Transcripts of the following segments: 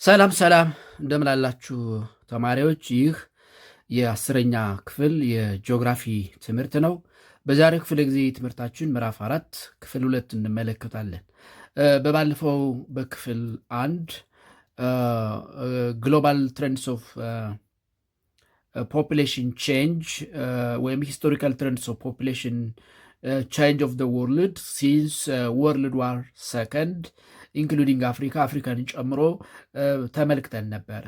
ሰላም ሰላም እንደምን አላችሁ ተማሪዎች? ይህ የአስረኛ ክፍል የጂኦግራፊ ትምህርት ነው። በዛሬው ክፍለ ጊዜ ትምህርታችን ምዕራፍ 4 ክፍል 2 እንመለከታለን። በባለፈው በክፍል 1 ግሎባል ትሬንድስ ኦፍ ፖፑሌሽን ቼንጅ ወይም ሂስቶሪካል ትሬንድስ ኦፍ ፖፑሌሽን ቼንጅ ኦፍ ዘ ወርልድ ሲንስ ወርልድ ዋር ሰከንድ ኢንክሉዲንግ አፍሪካን ጨምሮ ተመልክተን ነበረ።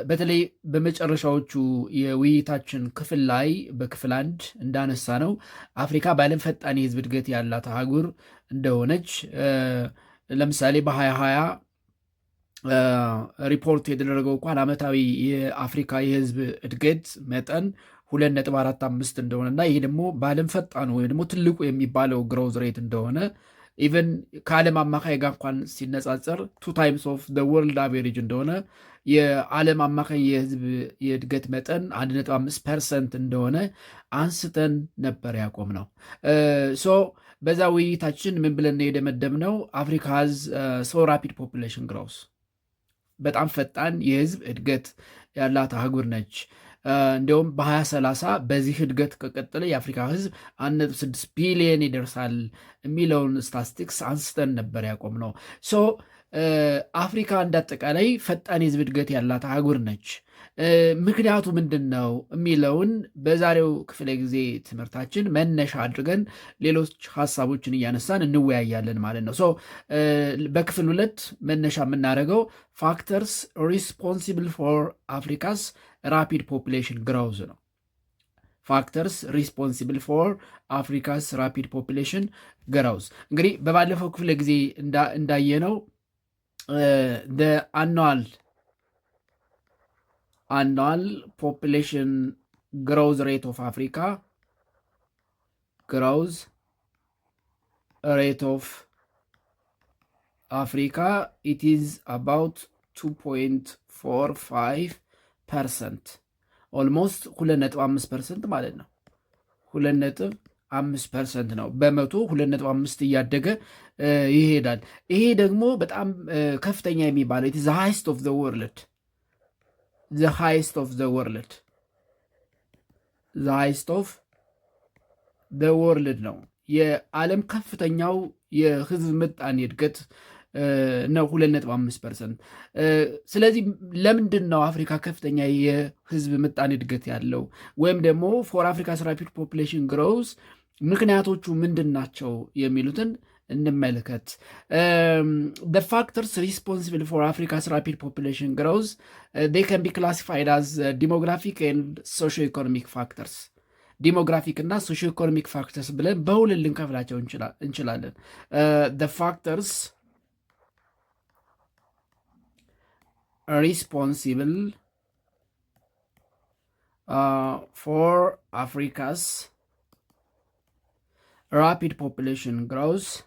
በተለይ በመጨረሻዎቹ የውይይታችን ክፍል ላይ በክፍል 1 እንዳነሳ ነው አፍሪካ በዓለም ፈጣን የህዝብ እድገት ያላት አህጉር እንደሆነች ለምሳሌ በ2020 ሪፖርት የተደረገው እንኳን ዓመታዊ የአፍሪካ የህዝብ እድገት መጠን 2.45 እንደሆነና ይህ ደግሞ በዓለም ፈጣኑ ወይም ደግሞ ትልቁ የሚባለው ግሮዝ ሬት እንደሆነ ኢቨን ከዓለም አማካይ ጋር እንኳን ሲነጻጸር 2 ታይምስ ኦፍ ወርልድ አቬሬጅ እንደሆነ የዓለም አማካይ የህዝብ የእድገት መጠን 1.5% እንደሆነ አንስተን ነበር ያቆም ነው። በዛ ውይይታችን ምን ብለን የደመደምነው አፍሪካ ሀዝ ሶ ራፒድ ፖፑሌሽን ግሮውስ፣ በጣም ፈጣን የህዝብ እድገት ያላት አህጉር ነች። እንዲሁም በ2030 በዚህ እድገት ከቀጠለ የአፍሪካ ህዝብ 1.6 ቢሊዮን ይደርሳል የሚለውን ስታቲስቲክስ አንስተን ነበር ያቆም ነው። አፍሪካ እንዳጠቃላይ ፈጣን የህዝብ እድገት ያላት አህጉር ነች። ምክንያቱ ምንድን ነው የሚለውን በዛሬው ክፍለ ጊዜ ትምህርታችን መነሻ አድርገን ሌሎች ሀሳቦችን እያነሳን እንወያያለን ማለት ነው። በክፍል 2 መነሻ የምናደርገው ፋክተርስ ሪስፖንሲብል ፎር አፍሪካስ ራፒድ ፖፑሌሽን ግሮውዝ ነው። ፋክተርስ ሪስፖንሲብል ፎር አፍሪካስ ራፒድ ፖፑሌሽን ግሮውዝ። እንግዲህ በባለፈው ክፍለ ጊዜ እንዳየነው annual population growth rate of Africa, it is about 2.45%, almost 2.5% ማለት ነው። 2.5% ነው። በመቶ 2.5 እያደገ ይሄዳል። ይሄ ደግሞ በጣም ከፍተኛ የሚባለው it is the highest of the world ነው። የዓለም ከፍተኛው የህዝብ ምጣኔ እድገት ነው 2.5%። ስለዚህ ለምንድን ነው አፍሪካ ከፍተኛ የህዝብ ምጣኔ እድገት ያለው ወይም ደግሞ ፎር አፍሪካስ ራፒድ ፖፑሌሽን ግሮውዝ ምክንያቶቹ ምንድን ናቸው የሚሉትን እንመልከት። the factors responsible for Africa's rapid population growth, they can be classified as demographic and socio-economic factors. ዲሞግራፊክ እና ሶሺዮ ኢኮኖሚክ ፋክተርስ ብለን በሁለት ልንከፍላቸው እንችላለን። the factors responsible for Africa's rapid population growth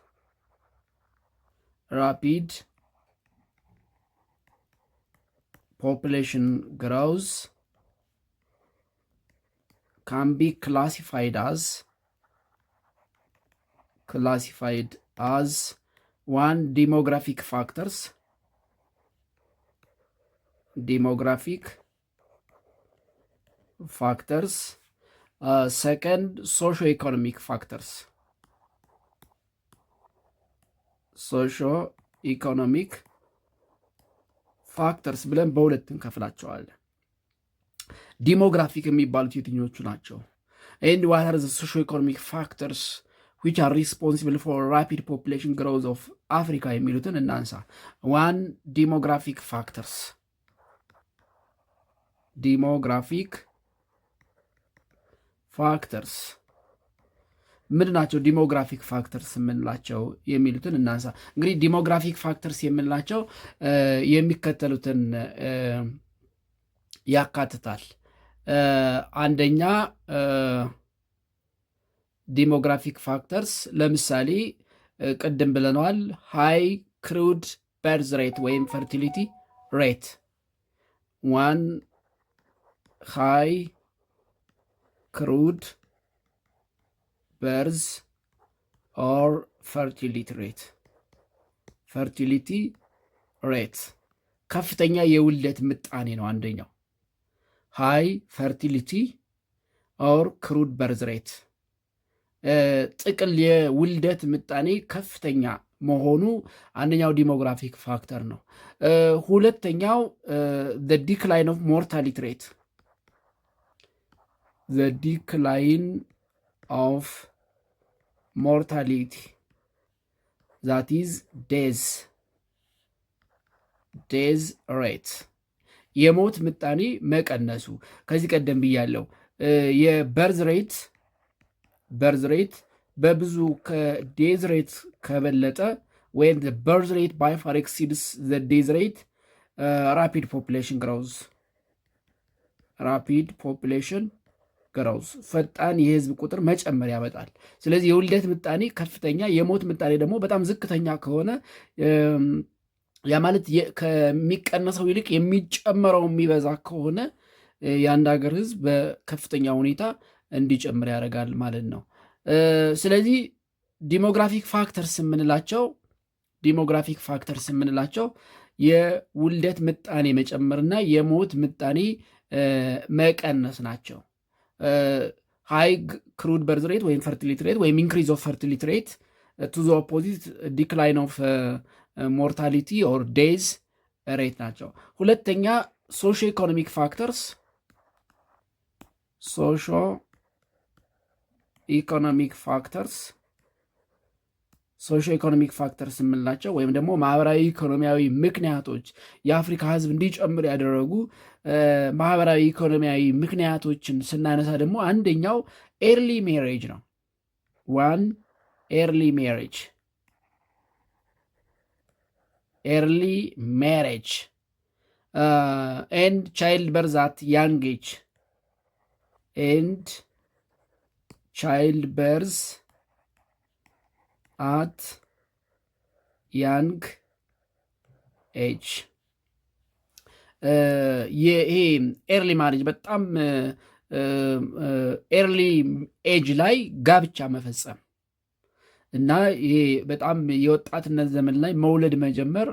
can be classified as one, demographic factors, second, socio-economic factors ብለን በሁለት እንከፍላቸዋለን። ዲሞግራፊክ የሚባሉት የትኞቹ ናቸው? and what are the socio-economic factors which are responsible for rapid population growth of Africa የሚሉትን እናንሳ። one, demographic factors ምንድን ናቸው? ዲሞግራፊክ ፋክተርስ የምንላቸው የሚሉትን እናንሳ። እንግዲህ ዲሞግራፊክ ፋክተርስ የምንላቸው የሚከተሉትን ያካትታል። አንደኛ ዲሞግራፊክ ፋክተርስ ለምሳሌ ቅድም ብለነዋል፣ ሃይ ክሩድ በርዝ ሬት ወይም ፈርቲሊቲ ሬት። ዋን ሃይ ክሩድ በርዝ ኦር fertility rate ከፍተኛ የውልደት ምጣኔ ነው አንደኛው። ሃይ ፈርቲሊቲ ኦር ክሩድ በርዝ ሬት ጥቅል የውልደት ምጣኔ ከፍተኛ መሆኑ አንደኛው ዲሞግራፊክ ፋክተር ነው። ሁለተኛው ዲክላይን ኦፍ ሞርታሊቲ ሬት ዲክላይን ኦፍ ሞርታሊቲ ዛት ኢዝ ዴዝ ሬት የሞት ምጣኔ መቀነሱ። ከዚህ ቀደም ብያለው የበርዝ ሬት በብዙ ከዴዝ ሬት ከበለጠ ወይም በርዝ ሬት ባይ ፋር ኤክሲድስ ዴዝ ሬት ራፒድ ፖፑሌሽን ግሮውዝ ፈጣን የህዝብ ቁጥር መጨመር ያመጣል። ስለዚህ የውልደት ምጣኔ ከፍተኛ፣ የሞት ምጣኔ ደግሞ በጣም ዝቅተኛ ከሆነ ያ ማለት ከሚቀነሰው ይልቅ የሚጨመረው የሚበዛ ከሆነ የአንድ ሀገር ህዝብ በከፍተኛ ሁኔታ እንዲጨምር ያደርጋል ማለት ነው። ስለዚህ ዲሞግራፊክ ፋክተርስ የምንላቸው የውልደት ምጣኔ መጨመርና የሞት ምጣኔ መቀነስ ናቸው። ሃይ ክሩድ በርዝ ሬት ወይም ፈርቲሊቲ ሬት ወይም ኢንክሪዝ ኦፍ ፈርቲሊቲ ሬት ቱ ዘ ኦፖዚት ዲክላይን ኦፍ ሞርታሊቲ ኦር ዴዝ ሬት ናቸው። ሁለተኛ ሶሾ ኢኮኖሚክ ፋክተርስ ሶሾ ኢኮኖሚክ ፋክተርስ የምንላቸው ወይም ደግሞ ማህበራዊ ኢኮኖሚያዊ ምክንያቶች የአፍሪካ ህዝብ እንዲጨምር ያደረጉ ማህበራዊ ኢኮኖሚያዊ ምክንያቶችን ስናነሳ ደግሞ አንደኛው ኤርሊ ሜሬጅ ነው። ኤርሊ ሜሬጅ ኤንድ ቻይልድ በርዝ አት ያንግ ኤጅ at young age ይሄ ኤርሊ ማሬጅ በጣም ኤርሊ ኤጅ ላይ ጋብቻ መፈጸም እና ይሄ በጣም የወጣትነት ዘመን ላይ መውለድ መጀመር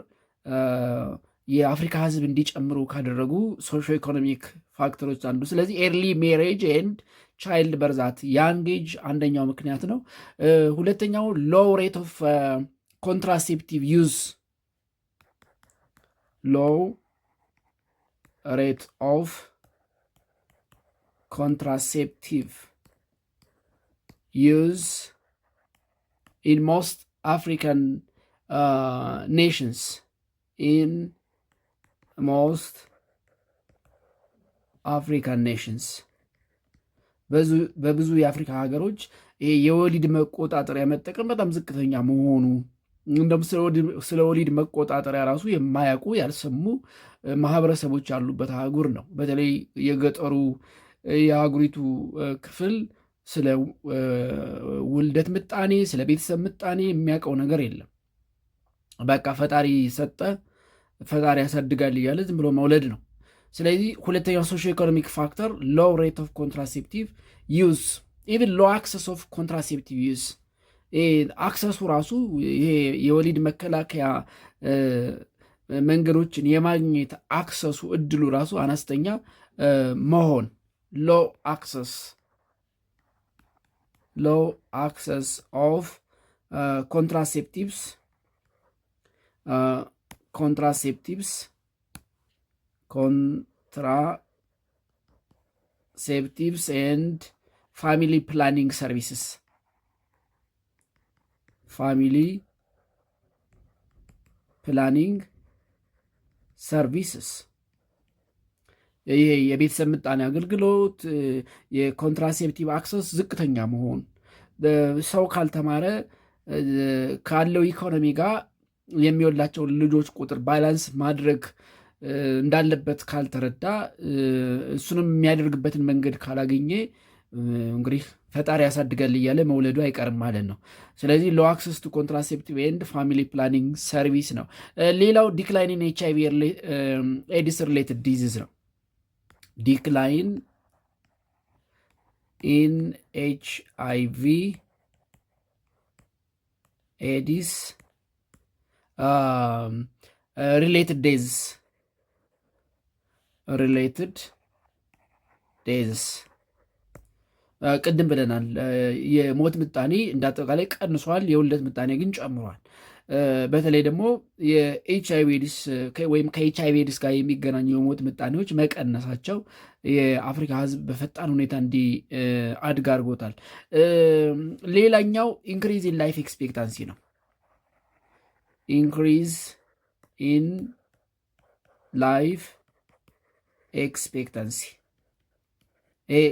የአፍሪካ ህዝብ እንዲጨምሩ ካደረጉ ሶሾ ኢኮኖሚክ ፋክተሮች አንዱ። ስለዚህ ኤርሊ ሜሬጅ ኤንድ ቻይልድ በርዛት ያንግ ኤጅ አንደኛው ምክንያት ነው። ሁለተኛው ሎው ሬት ኦፍ ኮንትራሴፕቲቭ ዩዝ in most African nations በብዙ የአፍሪካ ሀገሮች ይሄ የወሊድ መቆጣጠሪያ መጠቀም በጣም ዝቅተኛ መሆኑ፣ እንደውም ስለ ወሊድ መቆጣጠሪያ ራሱ የማያውቁ ያልሰሙ ማህበረሰቦች ያሉበት አህጉር ነው። በተለይ የገጠሩ የአህጉሪቱ ክፍል ስለ ውልደት ምጣኔ፣ ስለ ቤተሰብ ምጣኔ የሚያውቀው ነገር የለም። በቃ ፈጣሪ ሰጠ፣ ፈጣሪ ያሳድጋል እያለ ዝም ብሎ መውለድ ነው። ስለዚህ ሁለተኛው ሶሾ ኢኮኖሚክ ፋክተር ሎው ሬት ኦፍ ኮንትራሴፕቲቭ ዩዝ ኢቭን ሎ አክሰስ ኦፍ ኮንትራሴፕቲቭ ዩዝ አክሰሱ ራሱ ይሄ የወሊድ መከላከያ መንገዶችን የማግኘት አክሰሱ እድሉ ራሱ አነስተኛ መሆን ሎ አክሰስ ኦፍ ኮንትራሴፕቲቭስ ኤንድ ፋሚሊ ፕላኒንግ ሰርቪስስ ይሄ የቤተሰብ ምጣኔ አገልግሎት የኮንትራሴፕቲቭ አክሰስ ዝቅተኛ መሆን ሰው ካልተማረ ካለው ኢኮኖሚ ጋር የሚወላቸውን ልጆች ቁጥር ባላንስ ማድረግ እንዳለበት ካልተረዳ እሱንም የሚያደርግበትን መንገድ ካላገኘ እንግዲህ ፈጣሪ ያሳድጋል እያለ መውለዱ አይቀርም ማለት ነው። ስለዚህ ሎ አክሰስ ቱ ኮንትራሴፕቲቭ ኤንድ ፋሚሊ ፕላኒንግ ሰርቪስ ነው። ሌላው ዲክላይን ኢን HIV ኤዲስ ሪሌትድ ዲዚዝ ነው። ዲክላይን ኢን HIV ኤዲስ ሪሌትድ ዲዚዝ ሪሌትድ ዴዝስ ቅድም ብለናል። የሞት ምጣኔ እንዳጠቃላይ ቀንሷል፣ የውልደት ምጣኔ ግን ጨምሯል። በተለይ ደግሞ የኤች አይቪ ኤድስ ወይም ከኤች አይቪ ኤድስ ጋር የሚገናኙ የሞት ምጣኔዎች መቀነሳቸው የአፍሪካ ሕዝብ በፈጣን ሁኔታ እንዲያድግ አድርጎታል። ሌላኛው ኢንክሪዝ ኢን ላይፍ ኤክስፔክታንሲ ነው። ኢንክሪዝ ኢን ላይፍ ኤክስፔክታንሲ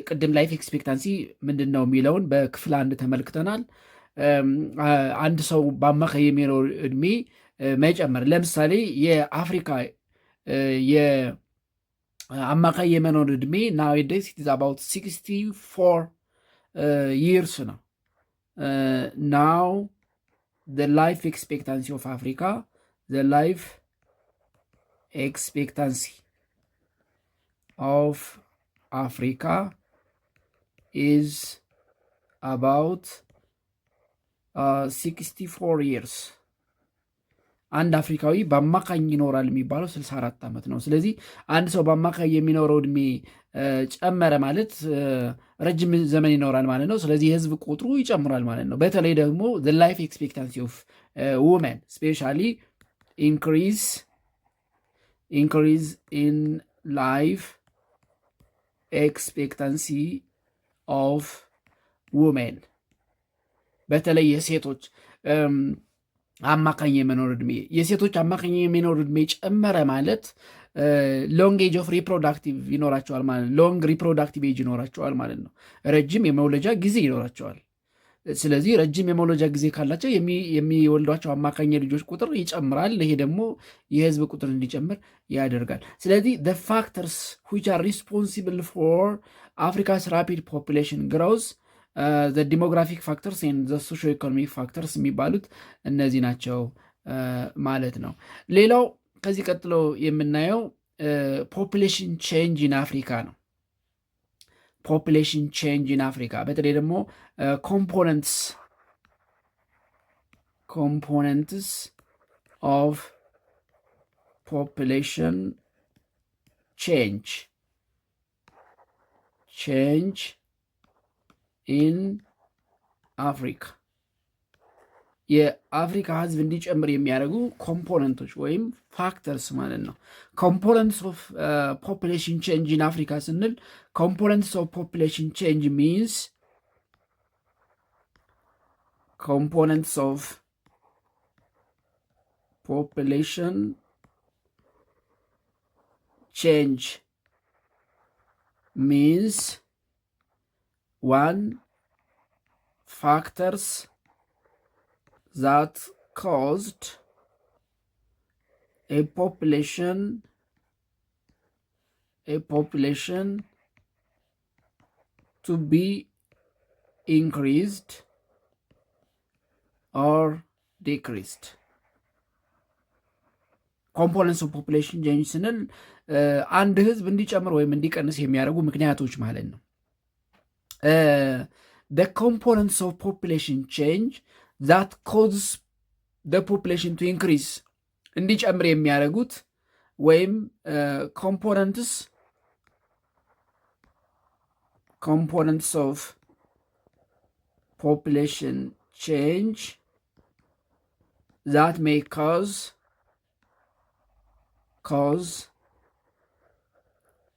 ቅድም ላይፍ ኤክስፔክታንሲ ምንድን ነው የሚለውን በክፍል 1 ተመልክተናል። አንድ ሰው በአማካይ የሚኖር እድሜ መጨመር፣ ለምሳሌ የአፍሪካ የአማካይ የመኖር እድሜ ናውዴይስ ኢት ኢዝ አባውት 64 ይርስ ነው። ናው the life expectancy of Africa, the life expectancy of Africa is about 64 years. አንድ አፍሪካዊ በአማካኝ ይኖራል የሚባለው 64 ዓመት ነው። ስለዚህ አንድ ሰው በአማካኝ የሚኖረው እድሜ ጨመረ ማለት ረጅም ዘመን ይኖራል ማለት ነው። ስለዚህ የህዝብ ቁጥሩ ይጨምራል ማለት ነው። በተለይ ደግሞ the life expectancy of women especially increase in life expectancy of women በተለይ የሴቶች አማካኝ የመኖር ዕድሜ የሴቶች አማካኝ የመኖር ዕድሜ ጨመረ ማለት ሎንግ ኤጅ ኦፍ ሪፕሮዳክቲቭ ይኖራቸዋል ማለት ነው። ሎንግ ሪፕሮዳክቲቭ ኤጅ ይኖራቸዋል ማለት ነው። ረጅም የመውለጃ ጊዜ ይኖራቸዋል። ስለዚህ ረጅም የመውለጃ ጊዜ ካላቸው የሚወልዷቸው አማካኝ ልጆች ቁጥር ይጨምራል። ይሄ ደግሞ የህዝብ ቁጥር እንዲጨምር ያደርጋል። ስለዚህ the factors which are responsible for Africa's rapid population growth the demographic factors and the socio-economic factors የሚባሉት እነዚህ ናቸው ማለት ነው። ሌላው ከዚህ ቀጥሎ የምናየው ፖፑሌሽን ቼንጅ ኢን አፍሪካ ነው። ፖፑሌሽን ቼንጅ ኢን አፍሪካ በተለይ ደግሞ ኮምፖነንትስ ኦፍ ፖፑሌሽን ቼንጅ ኢን አፍሪካ የአፍሪካ ህዝብ እንዲጨምር የሚያደርጉ ኮምፖነንቶች ወይም ፋክተርስ ማለት ነው። ኮምፖነንትስ ኦፍ ፖፑሌሽን ቼንጅ ኢን አፍሪካ ስንል ኮምፖነንትስ ኦፍ ፖፑሌሽን ቼንጅ ሚንስ ኮምፖነንትስ ኦፍ ፖፑሌሽን ቼንጅ ሚንስ one factors that caused a population to be increased or decreased. ኮምፖነንትስ ኦፍ ፖፑሌሽን ቼንጅ ስንል አንድ ህዝብ እንዲጨምር ወይም እንዲቀንስ የሚያደርጉ ምክንያቶች ማለት ነው። The components of population change that causes the population to increase እንዲጨምር የሚያደርጉት ወይም components of population change that may cause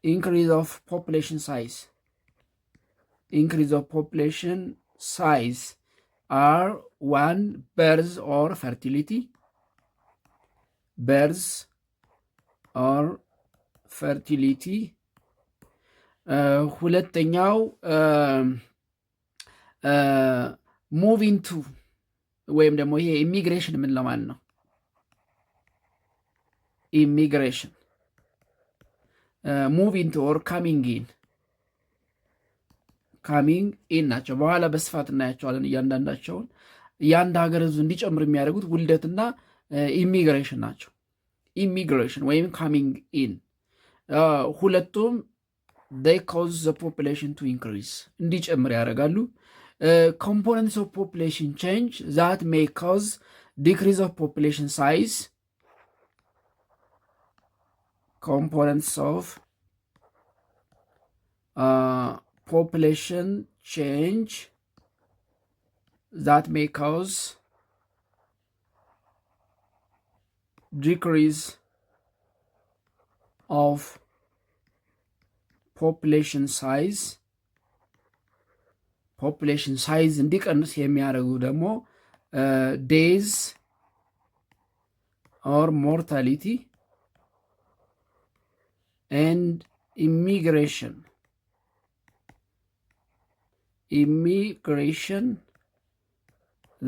increase of population size. Increase of population size are 1 birth or fertility. ሁለተኛው move into ወይም ደግሞ ይሄ ኢሚግሬሽን ምን ለማለት ነው? ኢሚግሬሽን move into or coming in ካሚንግ ኢን ናቸው። በኋላ በስፋት እናያቸዋለን እያንዳንዳቸውን። የአንድ ሀገር ህዝብ እንዲጨምር የሚያደርጉት ውልደትና ኢሚግሬሽን ናቸው። ኢሚግሬሽን ወይም ካሚንግ ኢን ሁለቱም they cause the population to increase እንዲጨምር ያደርጋሉ። components of population change that may cause decrease of population size. components of population change that may cause decrease of population size እንዲቀንስ የሚያደርጉ ደግሞ days or mortality and immigration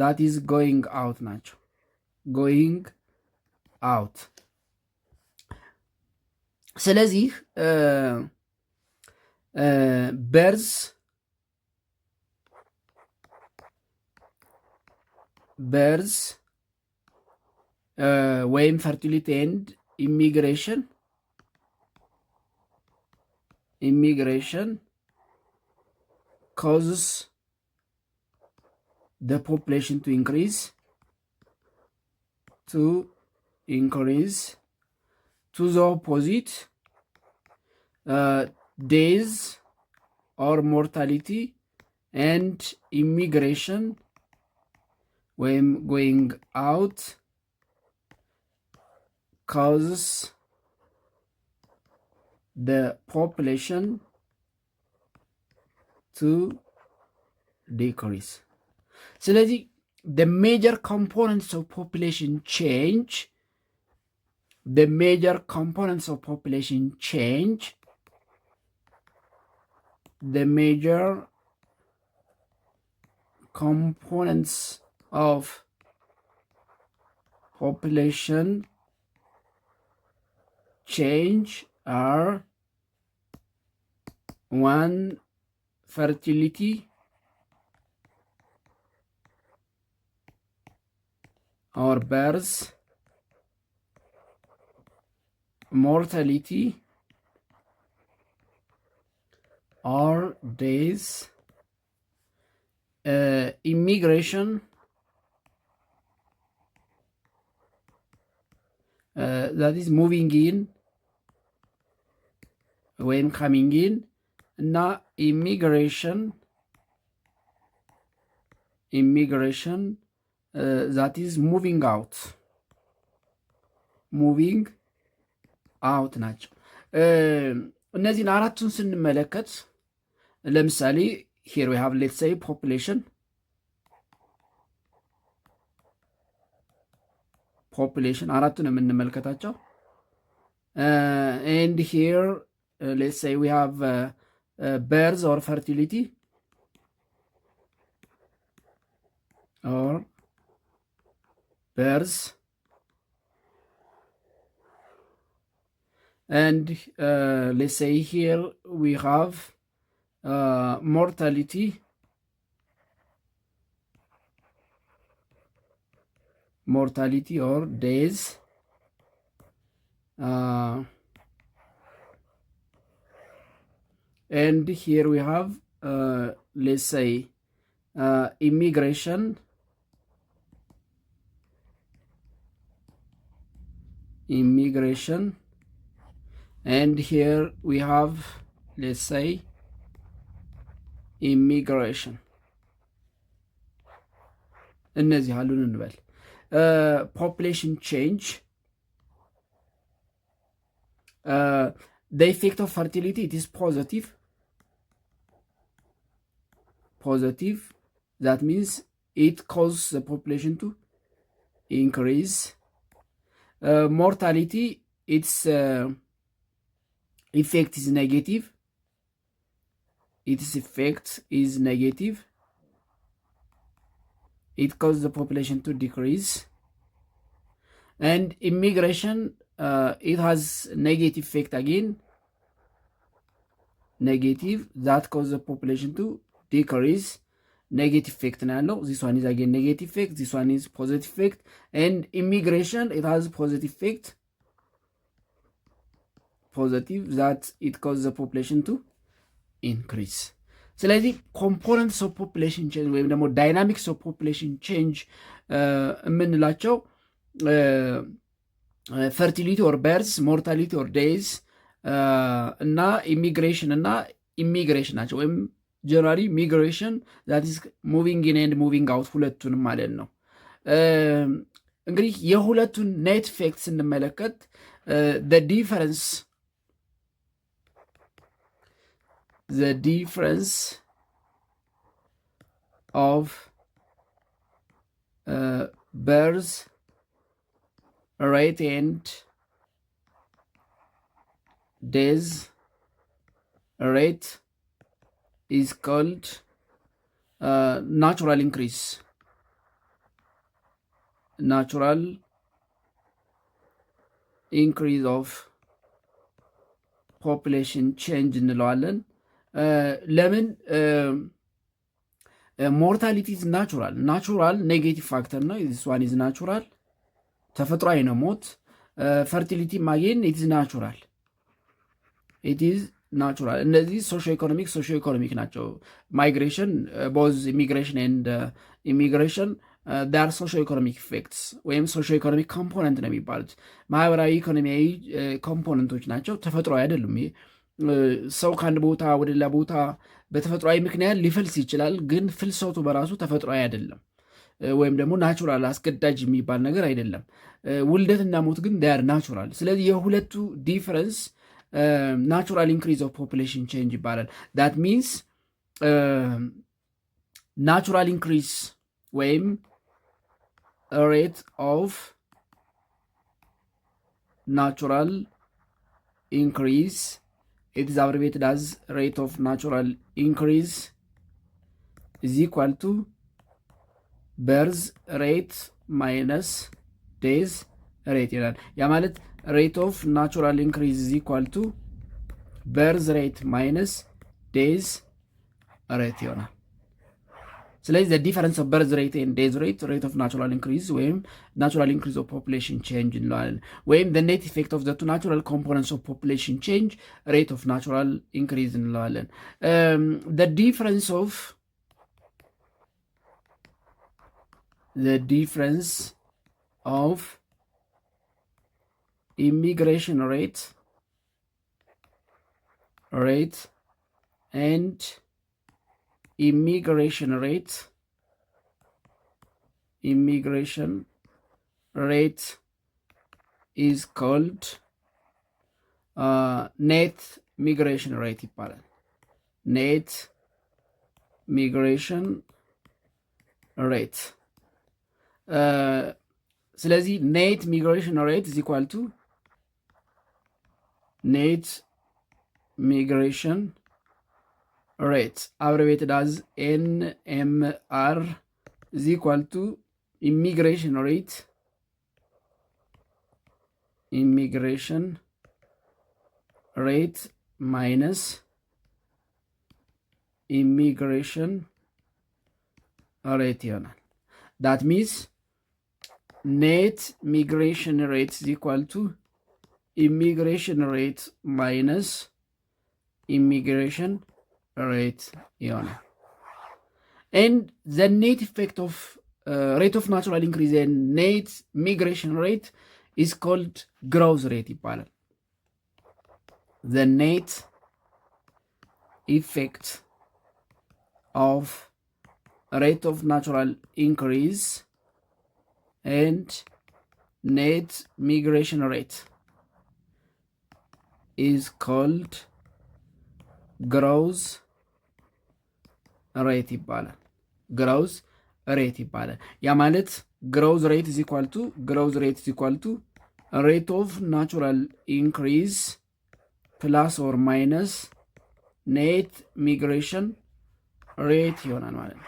that is going out ናቸው going out። ስለዚህ births ወይም fertility and immigration causes the population to increase to the opposite, days or mortality and immigration when going out causes the population to decrease. ስለዚህ the major components of population change of population change are: 1. fertility or births, mortality or days, immigration that is moving in when coming in, እና immigration that is moving out ናቸው። እነዚህን አራቱን ስንመለከት ለምሳሌ here we have, let's say, population አራቱን የምንመለከታቸው and here let's say we have births or fertility or births, and let's say here we have mortality or days, and here we have let's say immigration and here we have, let's say, immigration እነዚህ አሉን እንበል። population change, the effect of fertility, it is positive, that means it causes the population to increase. Mortality, its effect is negative, it causes the population to decrease. And immigration, it has negative effect again, that causes the population to decrease. Negative effect now, this one is again negative effect, this one is positive effect. And immigration, it has positive effect, that it causes the population to increase. ስለዚህ ኮምፖነንትስ ኦፍ ፖፑሌሽን ቼንጅ ወይም ደግሞ ዳይናሚክስ ኦፍ ፖፑሌሽን ቼንጅ የምንላቸው ፈርቲሊቲ ኦር በርዝ፣ ሞርታሊቲ ኦር ዴይዝ እና ኢሚግሬሽን እና ኢሚግሬሽን ናቸው። ወይም ጀነራሊ ሚግሬሽን ዛት ኢዝ ሙቪንግ ኢን ኤንድ ሙቪንግ አውት ሁለቱንም ማለት ነው። እንግዲህ የሁለቱን ኔት ኢፌክት ስንመለከት the difference of birth rate and death rate is called natural increase of population change እንለዋለን። ለምን ሞርታሊቲ ኢዝ ናቹራል ኔጌቲቭ ፋክተር ነው። ዚስ ዋን ኢዝ ናቹራል ተፈጥሯዊ ነው ሞት። ፈርቲሊቲ ማጌን ኢት ኢዝ ናቹራል። እነዚህ ሶሾ ኢኮኖሚክ ናቸው። ማይግሬሽን ቦዝ ኢሚግሬሽን ኤንድ ኢሚግሬሽን ዳር ሶሾ ኢኮኖሚክ ኢፌክትስ ወይም ሶሾ ኢኮኖሚክ ኮምፖነንት ነው የሚባሉት። ማህበራዊ ኢኮኖሚያዊ ኮምፖነንቶች ናቸው፣ ተፈጥሯዊ አይደሉም። ሰው ከአንድ ቦታ ወደ ሌላ ቦታ በተፈጥሯዊ ምክንያት ሊፈልስ ይችላል፣ ግን ፍልሰቱ በራሱ ተፈጥሯዊ አይደለም፣ ወይም ደግሞ ናቹራል አስገዳጅ የሚባል ነገር አይደለም። ውልደትና ሞት ግን ዳር ናቹራል። ስለዚህ የሁለቱ ዲፈረንስ ናቹራል ኢንክሪዝ ኦፍ ፖፑሌሽን ቼንጅ ይባላል። ዳት ሚንስ ናቹራል ኢንክሪዝ ወይም ሬት ኦፍ ናቹራል ኢንክሪዝ it is abbreviated as rate of natural increase is equal to birth rate minus death rate ይላል። ያ ማለት rate of natural increase is equal to birth rate minus death rate ይሆናል። ስለዚህ the difference of birth rate and death rate of natural increase ወይም natural increase of population change እንለዋለን። ወይም the net effect of the two natural components of population change rate of natural increase እንለዋለን። the difference of immigration rate and immigration rate is called net migration rate ይባላል። net migration rate ስለዚህ net migration rate is equal to net migration rate abbreviated as NMR is equal to immigration rate minus immigration rate ይሆናል። that means net migration rate is equal to immigration rate minus immigration rate ይሆናል። and the net effect of rate of natural increase and net migration rate is called growth rate ይባላል። the net effect of rate of natural increase and net migration rate is called growth rate ይባላል። growth rate ይባላል። ያ ማለት growth rate is equal to rate of natural increase plus or minus net migration rate ይሆናል ማለት ነው።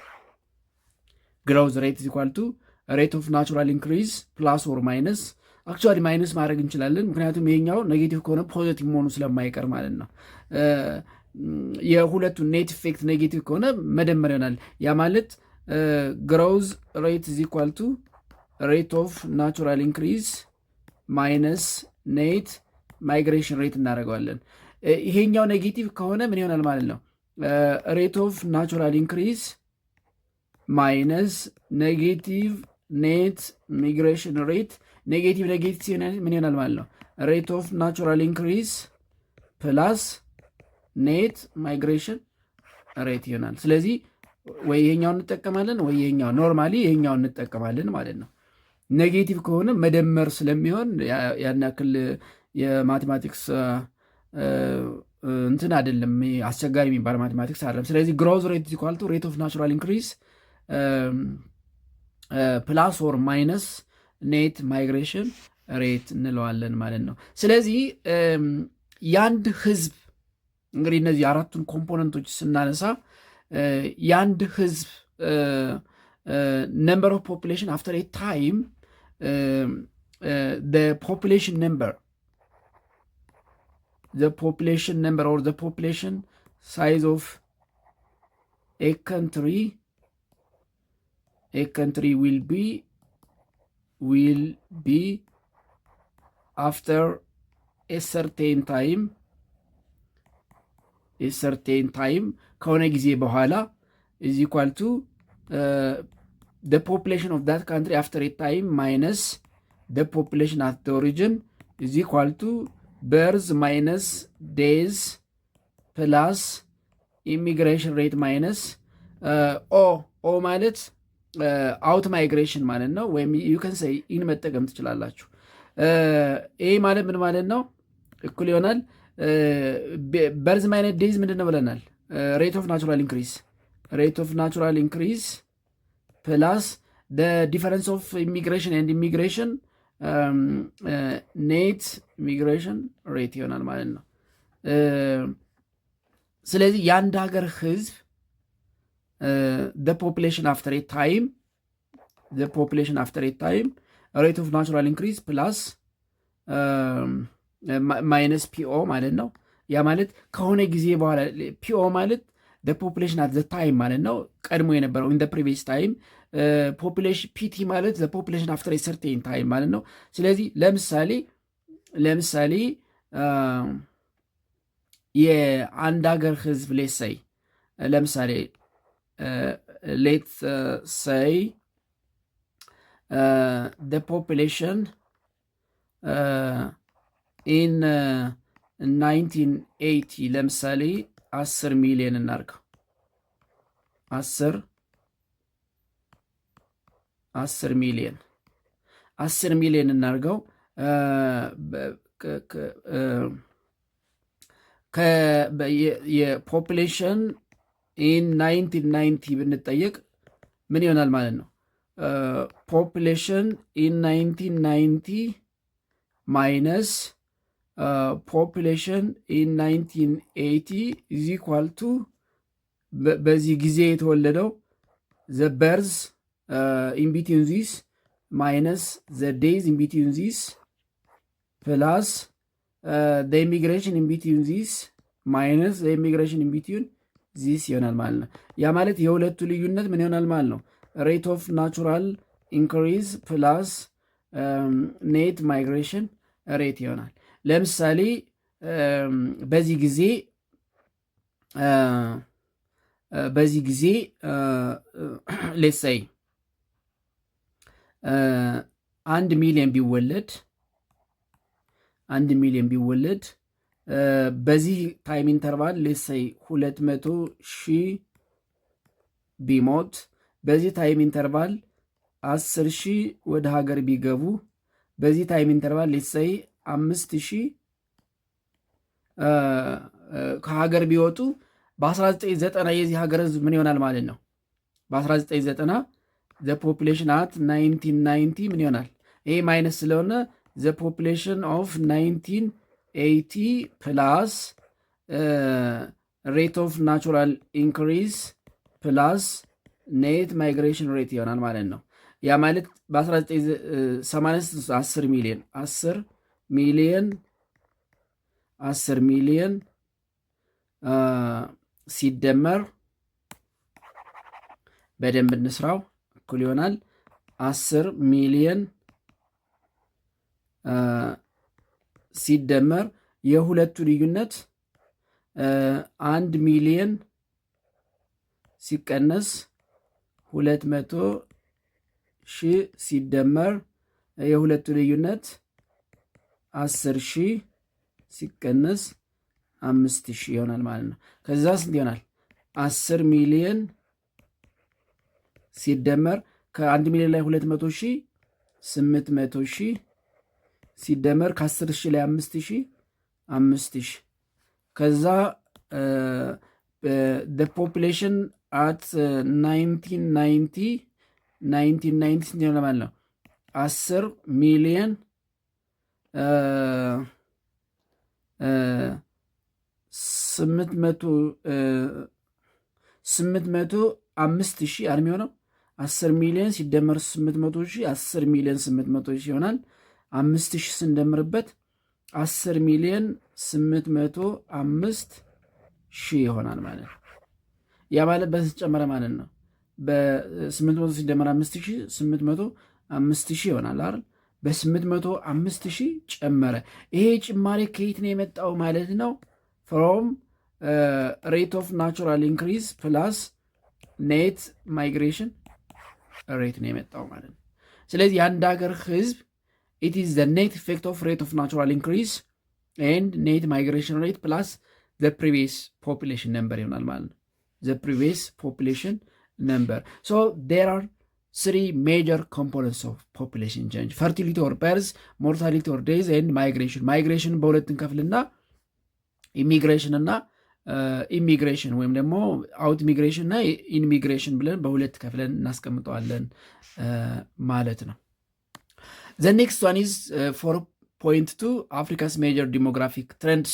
growth rate is equal to rate of natural increase plus or minus አክቹዋሊ ማይነስ ማድረግ እንችላለን፣ ምክንያቱም ይሄኛው ኔጌቲቭ ከሆነ ፖዚቲቭ መሆኑ ስለማይቀር ማለት ነው። የሁለቱ ኔት ኢፌክት ኔጌቲቭ ከሆነ መደመር ይሆናል። ያ ማለት ግሮዝ ሬት ኢዝ ኢኳል ቱ ሬት ኦፍ ናቹራል ኢንክሪዝ ማይነስ ኔት ማይግሬሽን ሬት እናደርገዋለን። ይሄኛው ኔጌቲቭ ከሆነ ምን ይሆናል ማለት ነው? ሬት ኦፍ ናቹራል ኢንክሪዝ ማይነስ ኔጌቲቭ ኔት ሚግሬሽን ሬት ኔጌቲቭ ሲሆን ምን ይሆናል ማለት ነው? ሬት ኦፍ ናቹራል ኢንክሪዝ ፕላስ ኔት ማይግሬሽን ሬት ይሆናል። ስለዚህ ወይ ይሄኛውን እንጠቀማለን ወይ ይሄኛው፣ ኖርማሊ ይሄኛውን እንጠቀማለን ማለት ነው። ኔጌቲቭ ከሆነ መደመር ስለሚሆን ያን ያክል የማቴማቲክስ እንትን አይደለም፣ አስቸጋሪ የሚባል ማቴማቲክስ አይደለም። ስለዚህ ግሮዝ ሬት ኢዝ ኢኳል ቱ ሬት ኦፍ ናቹራል ኢንክሪዝ ፕላስ ኦር ማይነስ ኔት ማይግሬሽን ሬት እንለዋለን ማለት ነው። ስለዚህ የአንድ ህዝብ እንግዲህ እነዚህ አራቱን ኮምፖነንቶች ስናነሳ የአንድ ህዝብ ነምበር ኦፍ ፖፑሌሽን አፍተር ኤ ታይም ፖፑሌሽን ነምበር the population number or the population size of a country will be after a certain time ከሆነ ጊዜ በኋላ is equal to the population of that country after a time minus the population at the origin is equal to births minus days plus immigration rate minus ኦ ማለት አውት ማይግሬሽን ማለት ነው። ወይም ዩ ከን ሴይ ኢን መጠቀም ትችላላችሁ። ይህ ማለት ምን ማለት ነው? እኩል ይሆናል በርዝ ማይነስ ዴይዝ ምንድን ነው ብለናል? ሬት ኦፍ ናቹራል ኢንክሪዝ ፕላስ ዲፈረንስ ኦፍ ኢሚግሬሽን ኤንድ ኢሚግሬሽን ኔት ኢሚግሬሽን ሬት ይሆናል ማለት ነው። ስለዚህ የአንድ ሀገር ህዝብ population after a time rate of natural increase plus ማይነስ ፒኦ ማለት ነው። ያ ማለት ከሆነ ጊዜ በኋላ ፒኦ ማለት population at the time ማለት ነው፣ ቀድሞ የነበረው in the previous time። population ፒቲ ማለት the population after a certain time ማለት ነው። ስለዚህ ለምሳሌ የአንድ ሀገር ህዝብ ሌትሰይ ለምሳሌ let's say the population in 1980 ለምሳሌ 10 ሚሊዮን እናርገው። 10 ሚሊዮን እናርገው። የፖፑሌሽን ኢን 1990 ብንጠየቅ ምን ይሆናል ማለት ነው? ፖፑሌሽን ኢን 1990 ማይነስ ፖፑሌሽን ኢን 1980 ኢዝ ኢኳል ቱ በዚህ ጊዜ የተወለደው ዘ በርዝ ኢን ቢትዊን ዚስ ማይነስ ዘ ዴይዝ ኢን ቢትዊን ዚስ ፕላስ ዘ ኢሚግሬሽን ኢን ቢትዊን ዚስ ማይነስ ዘ ኢሚግሬሽን ኢን ቢትዊን ዚስ ይሆናል ማለት ነው። ያ ማለት የሁለቱ ልዩነት ምን ይሆናል ማለት ነው? ሬት ኦፍ ናቹራል ኢንክሪዝ ፕላስ ኔት ማይግሬሽን ሬት ይሆናል። ለምሳሌ በዚህ ጊዜ ሌትስ ሴይ 1 ሚሊዮን ቢወለድ በዚህ ታይም ኢንተርቫል ሌትሰይ 200,000 ቢሞት በዚህ ታይም ኢንተርቫል 10,000 ወደ ሀገር ቢገቡ በዚህ ታይም ኢንተርቫል ሌትሰይ 5,000 ከሀገር ቢወጡ በ1990 የዚህ ሀገር ህዝብ ምን ይሆናል ማለት ነው? በ1990 ዘ ፖፑሌሽን አት 1990 ምን ይሆናል? ይሄ ማይነስ ስለሆነ ዘ ፖፑሌሽን ኦፍ 1980 ፕላስ ሬት ኦፍ ናቹራል ኢንክሪዝ ፕላስ ኔት ማይግሬሽን ሬት ይሆናል ማለት ነው። ያ ማለት በ1986 10 ሚሊዮን ሲደመር በደንብ እንስራው እኩል ይሆናል 10 ሚሊዮን ሲደመር የሁለቱ ልዩነት 1 ሚሊዮን ሲቀነስ 200,000 ሲደመር የሁለቱ ልዩነት 10,000 ሲቀነስ 5000 ይሆናል ማለት ነው። ከዛ ስንት ይሆናል? 10 ሚሊዮን ሲደመር ከ1 ሚሊዮን ላይ 200 ሺህ 800 ሺህ ሲደመር ከ10 ሺህ ላይ 5000 ከዛ the population at 1990 ስንት ይሆናል ማለት ነው? 10 ሚሊዮን 805,000 አርሚ ሆነው 10 ሚሊዮን ሲደመር 800 ሺህ 10 ሚሊዮን 800 ሺህ ይሆናል። 5000 ስንደምርበት 10 ሚሊዮን 805 ሺህ ይሆናል ማለት ነው። ያ ማለት በተጨመረ ማለት ነው። በ800 ሲደመር 5000 805 ሺህ ይሆናል አይደል? በ805 ሺህ ጨመረ። ይሄ ጭማሬ ከየት ነው የመጣው ማለት ነው? ፍሮም ሬት ኦፍ ናቹራል ኢንክሪዝ ፕላስ ኔት ማይግሬሽን ሬት ነው የመጣው ማለት ነው። ስለዚህ የአንድ ሀገር ህዝብ ኢት ኢዝ ዘ ኔት ኢፌክት ኦፍ ሬት ኦፍ ናቹራል ኢንክሪዝ ኤንድ ኔት ማይግሬሽን ሬት ፕላስ ዘ ፕሪቪየስ ፖፑሌሽን ነምበር ይሆናል ማለት ነው። ዘ ፕሪቪየስ ፖፑሌሽን ነምበር። ሶ ዴር አር 3 major components of population change: fertility or birth, mortality or death, and migration. ማይግሬሽን በሁለት እንከፍልና ኢሚግሬሽን እና ኢሚግሬሽን ወይም ደግሞ አውት ሚግሬሽን እና ኢንሚግሬሽን ብለን በሁለት ከፍለን እናስቀምጠዋለን ማለት ነው። The next one is 4.2 Africa's major demographic trends.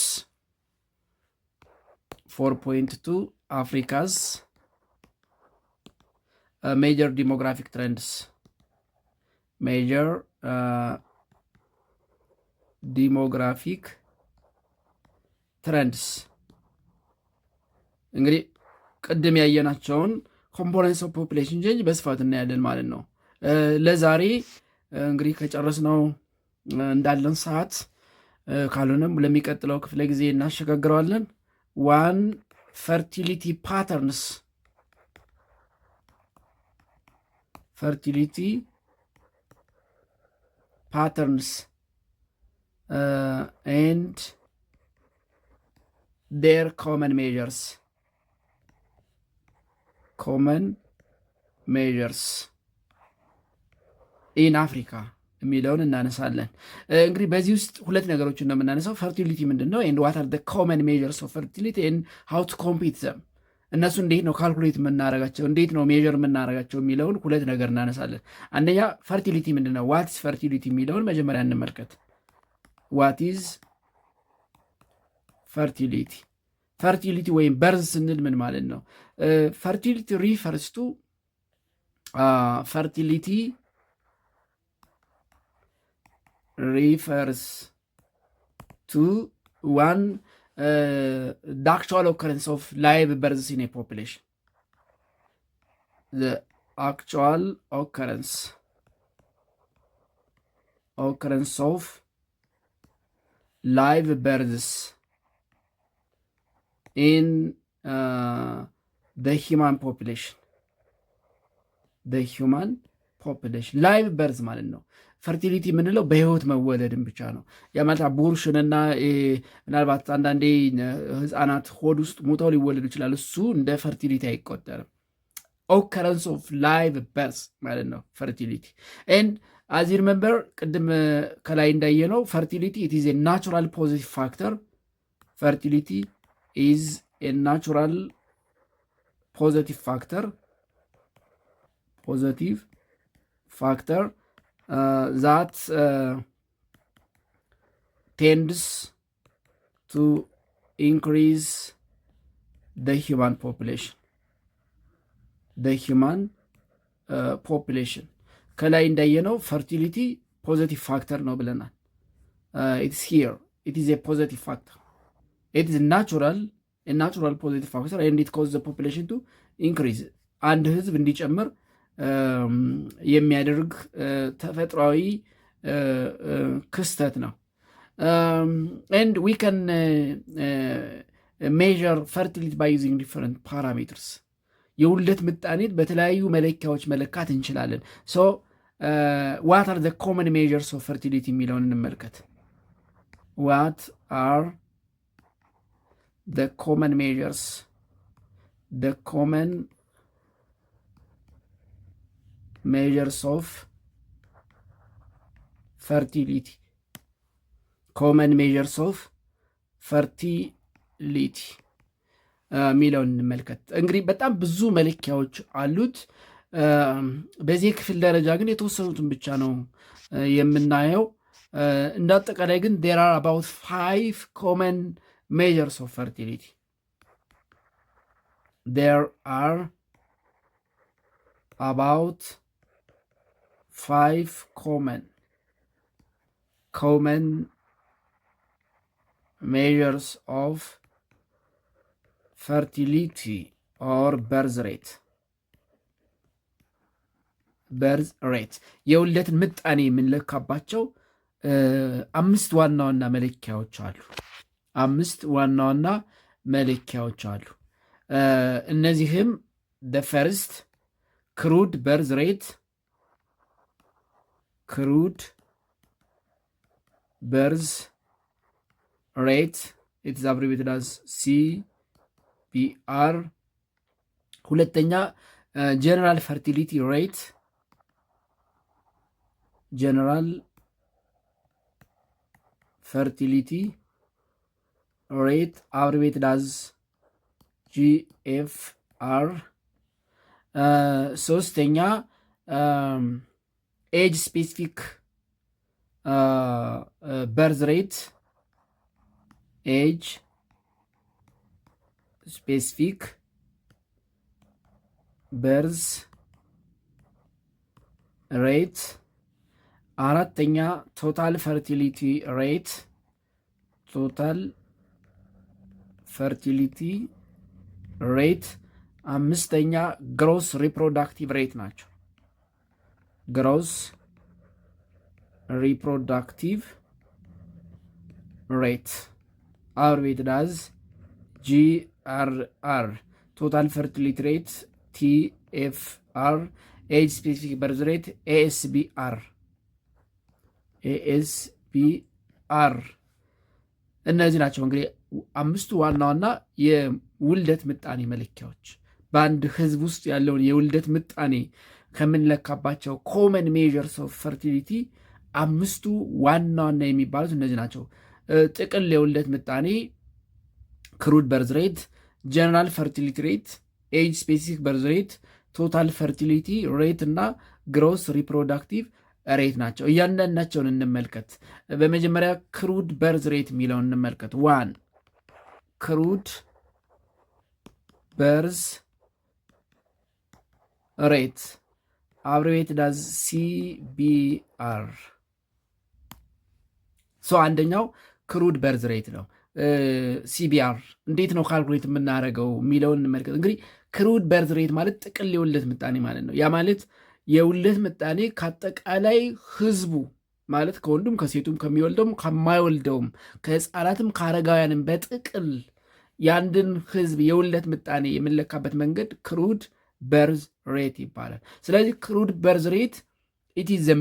4.2 Africa's major demographic trends. Major demographic trends. እንግዲህ ቅድም ያየናቸውን ኮምፖነንትስ ኦፍ ፖፑሌሽን ቼንጅ በስፋት እናያለን ማለት ነው። ለዛሬ እንግዲህ ከጨረስነው እንዳለን ሰዓት ካልሆነም ለሚቀጥለው ክፍለ ጊዜ እናሸጋግረዋለን። ዋን ፈርቲሊቲ ፓተርንስ and their common measures in Africa የሚለውን እናነሳለን። እንግዲህ በዚህ ውስጥ ሁለት ነገሮችን ነው የምናነሳው። ፈርቲሊቲ ምንድን ነው and what are the common measures of fertility and how to compete them። እነሱ እንዴት ነው ካልኩሌት የምናረጋቸው፣ እንዴት ነው ሜዥር የምናረጋቸው የሚለውን ሁለት ነገር እናነሳለን። አንደኛ ፈርቲሊቲ ምንድን ነው፣ ዋትስ ፈርቲሊቲ የሚለውን መጀመሪያ እንመልከት። ዋት ኢዝ ፈርቲሊቲ? ፈርቲሊቲ ወይም በርዝ ስንል ምን ማለት ነው? ፈርቲሊቲ ሪፈርስ ቱ ፈርቲሊቲ refers to one the actual occurrence of live births in a population. The actual occurrence of live births in the human population. ላይቭ በርዝ ማለት ነው። ፈርቲሊቲ የምንለው በህይወት መወለድን ብቻ ነው። ያ ማለት አቦርሽንና ምናልባት አንዳንዴ ህፃናት ሆድ ውስጥ ሞተው ሊወለዱ ይችላል። እሱ እንደ ፈርቲሊቲ አይቆጠርም። ኦከረንስ ኦፍ ላይቭ በርዝ ማለት ነው ፈርቲሊቲ። ኤንድ አዚ ሪመምበር ቅድም ከላይ እንዳየነው ፈርቲሊቲ ኢት ኢዝ ኤ ናቹራል ፖዚቲቭ ፋክተር። ፈርቲሊቲ ኢዝ ኤ ናቹራል ፖዚቲቭ ፋክተር that tends to increase the human population. ከላይ እንዳየነው ፈርቲሊቲ ፖዚቲቭ ፋክተር ነው ብለናል። it's here, it is a positive factor, it is a natural positive factor and it causes the population to increase. አንድ ህዝብ እንዲጨምር የሚያደርግ ተፈጥሯዊ ክስተት ነው። and we can measure fertility by using different parameters. የውልደት ምጣኔት በተለያዩ መለኪያዎች መለካት እንችላለን። so what are the common measures of fertility የሚለውን እንመልከት። what are the common measures of fertility ሚለውን እንመልከት። እንግዲህ በጣም ብዙ መለኪያዎች አሉት። በዚህ ክፍል ደረጃ ግን የተወሰኑትን ብቻ ነው የምናየው። እንደ አጠቃላይ ግን there are about 5 common measures of fertility. There are about 5 common measures of fertility or birth rate የውልደትን ምጣኔ የምንለካባቸው 5 ዋና ዋና መለኪያዎች አሉ። እነዚህም the first crude birth rate it is abbreviated as CBR። ሁለተኛ general fertility rate abbreviated as GFR። ሶስተኛ age specific birth rate አራተኛ total fertility rate አምስተኛ gross reproductive rate ናቸው። gross reproductive rate abbreviated as GRR total fertility rate TFR age specific birth rate ASBR እነዚህ ናቸው እንግዲህ 5 ዋና ዋና የውልደት ምጣኔ መለኪያዎች። በአንድ ህዝብ ውስጥ ያለውን የውልደት ምጣኔ ከምንለካባቸው ኮመን ሜዥርስ ኦፍ ፈርቲሊቲ 5ቱ ዋና ዋና የሚባሉት እነዚህ ናቸው። ጥቅል የውልደት ምጣኔ፣ ክሩድ በርዝ ሬት፣ ጀነራል ፈርቲሊቲ ሬት፣ ኤጅ ስፔሲፊክ በርዝ ሬት፣ ቶታል ፈርቲሊቲ ሬት እና ግሮስ ሪፕሮዳክቲቭ ሬት ናቸው። እያንዳንዳቸውን እንመልከት። በመጀመሪያ ክሩድ በርዝ ሬት የሚለውን እንመልከት። 1 ክሩድ በርዝ ሬት abbreviated as CBR። አንደኛው ክሩድ በርዝ ሬት ነው። CBR እንዴት ነው ካልኩሌት የምናደርገው የሚለውን እንመልከት። እንግዲህ ክሩድ በርዝ ሬት ማለት ጥቅል የውልደት ምጣኔ ማለት ነው። ያ ማለት የውልደት ምጣኔ ከአጠቃላይ ህዝቡ ማለት ከወንዱም ከሴቱም ከሚወልደውም ከማይወልደውም ከህፃናትም ከአረጋውያንም በጥቅል የአንድን ህዝብ የውልደት ምጣኔ የምንለካበት መንገድ ክሩድ በርዝ ሬት ይባላል። ስለዚህ ክሩድ በርዝ ሬት it is the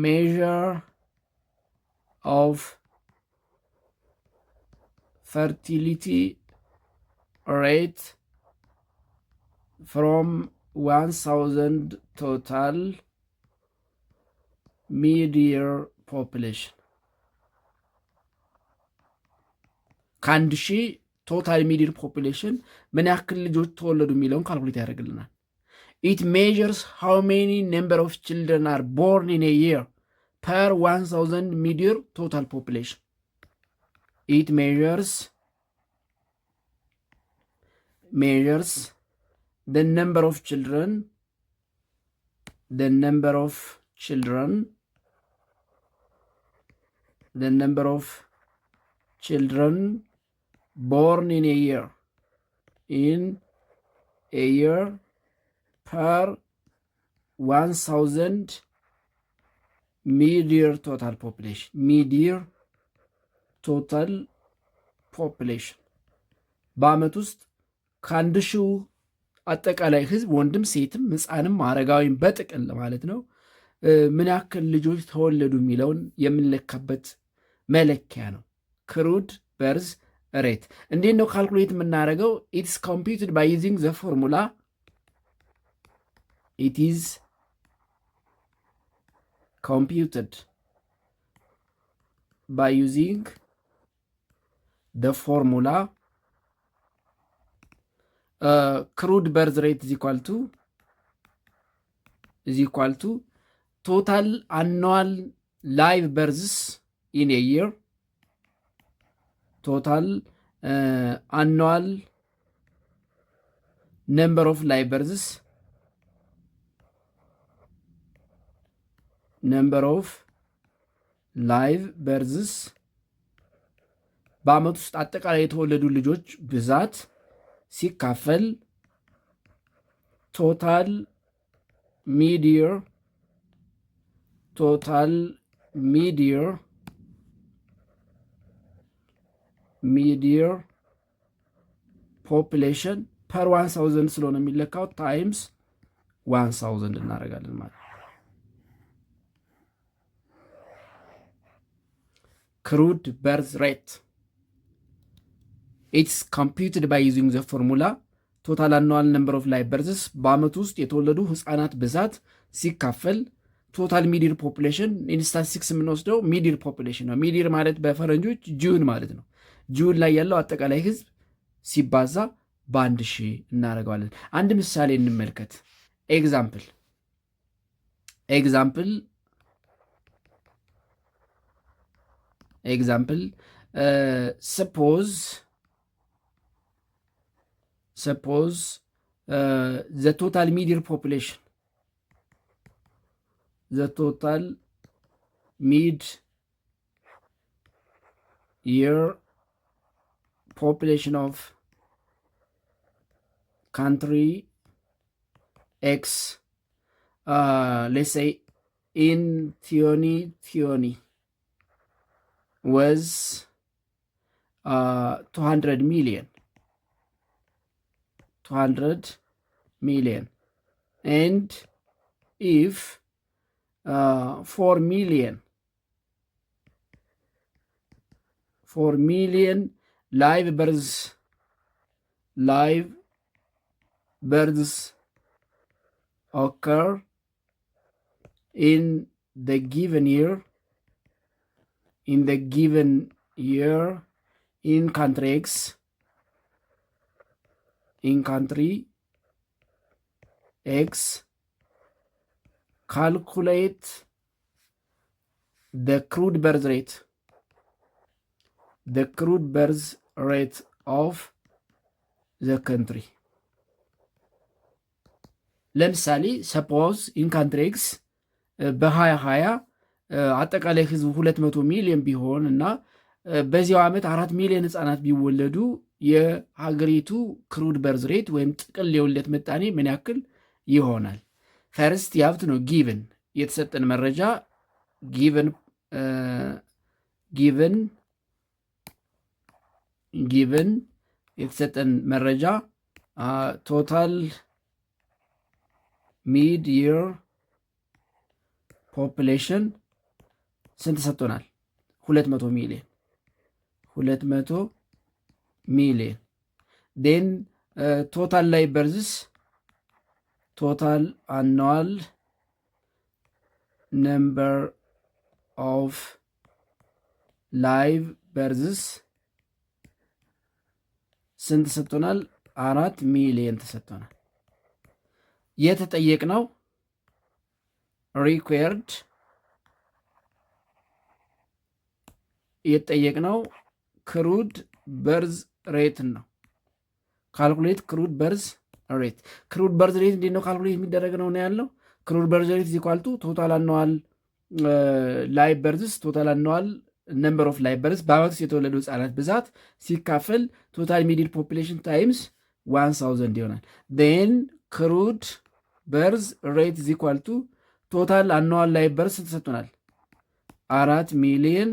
measure of fertility rate from 1000 total mid-year population ከአንድ ሺህ ቶታል ሚድር ፖፑሌሽን ምን ያክል ልጆች ተወለዱ የሚለውን ካልኩሌት ያደርግልናል። it measures how many number of children are born in a year per 1000 mid-year total population. It measures the number of children born in a year per 1000 mid-year total population በአመት ውስጥ ከአንድ ሺው አጠቃላይ ህዝብ ወንድም ሴትም ህፃንም አረጋዊም በጥቅል ማለት ነው ምን ያክል ልጆች ተወለዱ የሚለውን የምንለካበት መለኪያ ነው። ክሩድ በርዝ ሬት እንዴት ነው ካልኩሌት የምናደርገው? ኢትስ ኮምፒውትድ ባይ ዩዚንግ ዘ ፎርሙላ ኢት ኢዝ computed by using the formula crude birth rate is equal to total annual live births in a year, total annual number of live births, number of live births በአመት ውስጥ አጠቃላይ የተወለዱ ልጆች ብዛት ሲካፈል ቶታል ሚዲየር ፖፕሌሽን ፐር 1000 ስለሆነ የሚለካው ታይምስ 1000 እናደርጋለን ማለት ነው። crude birth rate it's computed by using the formula total annual number of live births በአመት ውስጥ የተወለዱ ህፃናት ብዛት ሲካፈል ቶታል ሚዲር ፖፑሌሽን ኢንስታቲስቲክስ የምንወስደው ሚዲር ፖፑሌሽን ነው። ሚዲር ማለት በፈረንጆች ጁን ማለት ነው። ጁን ላይ ያለው አጠቃላይ ህዝብ ሲባዛ በ1000 እናደርገዋለን። አንድ ምሳሌ እንመልከት። example suppose the total mid-year population of country X let's say in theory was 200 million and if 4 million live births occur in the given year in country X, calculate the crude birth rate of the country. ለምሳሌ ሰፖዝ ኢን ካንትሪ ኤክስ በ2020 አጠቃላይ ህዝቡ 200 ሚሊዮን ቢሆን እና በዚያው ዓመት 4 ሚሊዮን ህፃናት ቢወለዱ የሀገሪቱ ክሩድ በርዝ ሬት ወይም ጥቅል የውልደት ምጣኔ ምን ያክል ይሆናል? ፈርስት ያብት ነው ጊቨን የተሰጠን መረጃ ጊቨን የተሰጠን መረጃ ቶታል ሚድ ይር ፖፕሌሽን ስንት ሰጥቶናል? 200 ሚሊዮን ዴን ቶታል ላይ በርዝስ ቶታል አኑዋል ነምበር ኦፍ ላይቭ በርዝስ ስንት ሰጥቶናል? 4 ሚሊዮን ተሰጥቶናል። የተጠየቅነው ሪኩዌርድ የተጠየቅነው ክሩድ በርዝ ሬትን ነው። ካልኩሌት ክሩድ በርዝ ሬት። ክሩድ በርዝ ሬት እንዴት ነው ካልኩሌት የሚደረግ ነው ያለው። ክሩድ በርዝ ሬት ኢኳል ቱ ቶታል አኑዋል ላይቭ በርዝስ ቶታል አኑዋል ነምበር ኦፍ ላይቭ በርዝ በአመት ውስጥ የተወለዱ ህጻናት ብዛት ሲካፈል ቶታል ሚድል ፖፑሌሽን ታይምስ 1000 ይሆናል። ዴን ክሩድ በርዝ ሬት ኢኳል ቱ ቶታል አኑዋል ላይቭ በርዝ ተሰጥቶናል 4 ሚሊዮን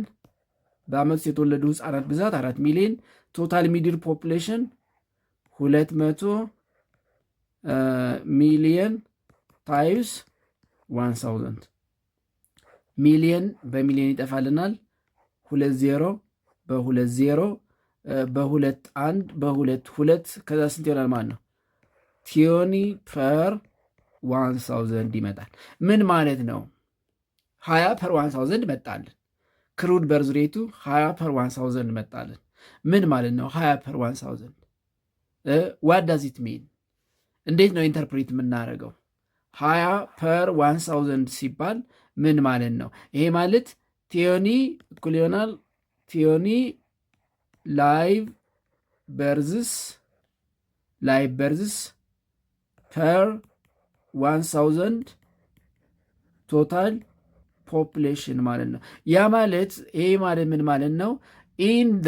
በአመት የተወለዱ ህጻናት ብዛት 4 ሚሊዮን ቶታል ሚድል ፖፑሌሽን 200 ሚሊዮን ታይምስ 1000 ሚሊየን በሚሊየን ይጠፋልናል። 20 በ20 በ21 በ22 ከዛ ስንት ይሆናል ማለት ነው? ቲዮኒ ፐር 1000 ይመጣል። ምን ማለት ነው? 20 ፐር 1000 መጣልን። ክሩድ በርዝ ሬቱ 20 ፐር 1000 መጣልን። ምን ማለት ነው? 20 ፐር 1000 ዋት ዳዝ ኢት ሚን? እንዴት ነው ኢንተርፕሬት የምናደርገው? 20 ፐር 1000 ሲባል ምን ማለት ነው? ይሄ ማለት ቲዮኒ እኩል ይሆናል ቲዮኒ ላይቭ በርዝስ ፐር 1000 ቶታል ፖፕሌሽን ማለት ነው። ያ ማለት ይሄ ማለት ምን ማለት ነው? ኢን ዘ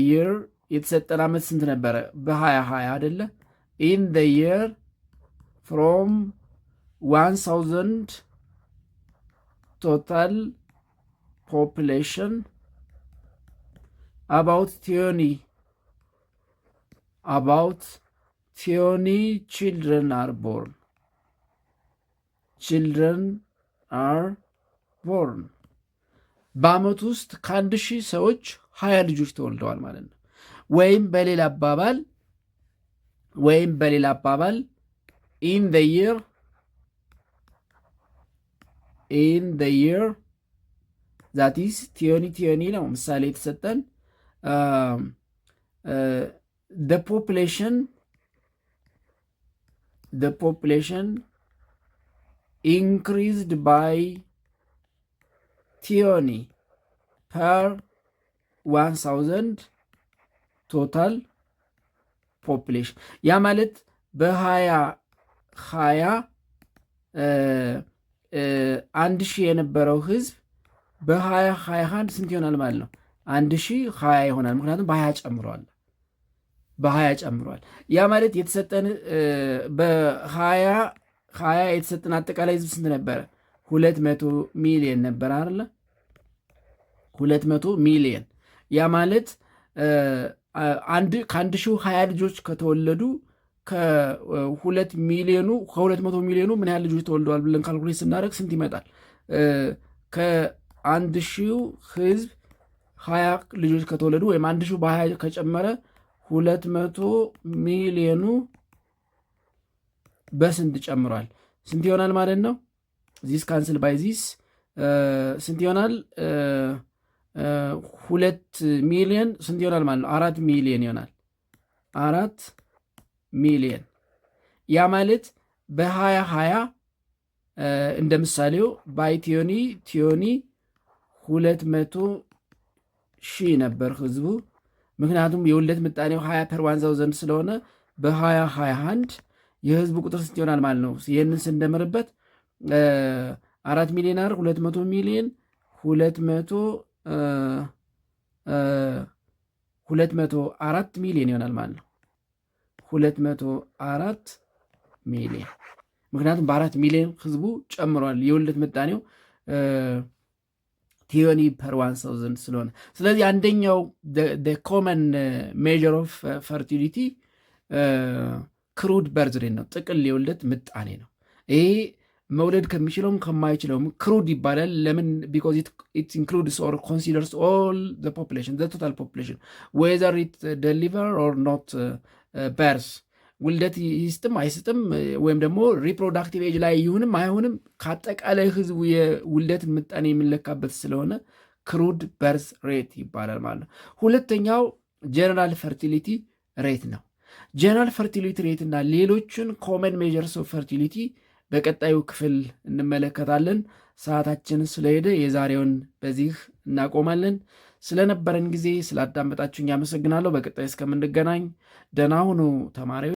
የር የተሰጠን ዓመት ስንት ነበረ? በ2020 አይደለ? ኢን ዘ የር ፍሮም 1000 ቶታል ፖፕሌሽን about 20 children are born. በአመት ውስጥ ከ1000 ሰዎች 20 ልጆች ተወልደዋል ማለት ነው። ወይም በሌላ አባባል in the year that is ቲዮኒ ነው ምሳሌ የተሰጠን the population increased by ቲዮኒ per 1000 ቶታል ፖፕሌሽን። ያ ማለት በ2020 1000 የነበረው ህዝብ በ2021 ስንት ይሆናል ማለት ነው? 1020 ይሆናል። ምክንያቱም በ20 ጨምሯል። ያ ማለት የተሰጠን በ2020 የተሰጠን አጠቃላይ ህዝብ ስንት ነበረ? 200 ሚሊየን ነበር አይደለ? 200 ሚሊየን። ያ ማለት ከ1020 ልጆች ከተወለዱ ከ200 ሚሊዮኑ ምን ያህል ልጆች ተወልደዋል ብለን ካልኩሌት ስናደርግ ስንት ይመጣል? ከ1000 ህዝብ 20 ልጆች ከተወለዱ ወይም 1000 በ20 ከጨመረ 200 ሚሊዮኑ በስንት ጨምሯል? ስንት ይሆናል ማለት ነው? ዚስ ካንስል ባይ ዚስ ስንት ይሆናል? 2 ሚሊዮን ስንት ይሆናል ማለት ነው? 4 ሚሊዮን ይሆናል። 4 ሚሊዮን። ያ ማለት በ2020 እንደ ምሳሌው ባይ ቲዮኒ 200,000 ነበር ህዝቡ። ምክንያቱም የውልደት ምጣኔው 20 ፐር 1000 ስለሆነ በ2021 የህዝቡ ቁጥር ስንት ይሆናል ማለት ነው? ይህንን ስንደምርበት 4 ሚሊዮን 200 ሚሊዮን 204 ሚሊዮን ይሆናል ማለት ነው። 204 ሚሊዮን ምክንያቱም በ4 ሚሊዮን ህዝቡ ጨምሯል የውልደት ምጣኔው ቲዮኒ ፐር 1000 ስለሆነ። ስለዚህ አንደኛው ኮመን ሜዥር ኦፍ ፈርቲሊቲ ክሩድ በርዝ ሬት ነው፣ ጥቅል የውልደት ምጣኔ ነው። ይሄ መውለድ ከሚችለውም ከማይችለውም ክሩድ ይባላል። ለምን? ቢኮዝ ኢት ኢንክሉድስ ኦር ኮንሲደርስ ኦል ዘ ፖፑሌሽን ዘ ቶታል ፖፑሌሽን ዌዘር ኢት ደሊቨር ኦር ኖት በርስ ውልደት ይስጥም አይስጥም ወይም ደግሞ ሪፕሮዳክቲቭ ኤጅ ላይ ይሁንም አይሁንም ከአጠቃላይ ህዝቡ የውልደት ምጣኔ የምንለካበት ስለሆነ ክሩድ በርዝ ሬት ይባላል ማለት ነው። ሁለተኛው ጀነራል ፈርቲሊቲ ሬት ነው። ጀነራል ፈርቲሊቲ ሬት እና ሌሎችን ኮመን ሜጀርስ ኦፍ ፈርቲሊቲ በቀጣዩ ክፍል እንመለከታለን። ሰዓታችን ስለሄደ የዛሬውን በዚህ እናቆማለን። ስለነበረን ጊዜ ስላዳመጣችሁኝ አመሰግናለሁ። በቀጣይ እስከምንገናኝ ደህና ሁኑ ተማሪዎች።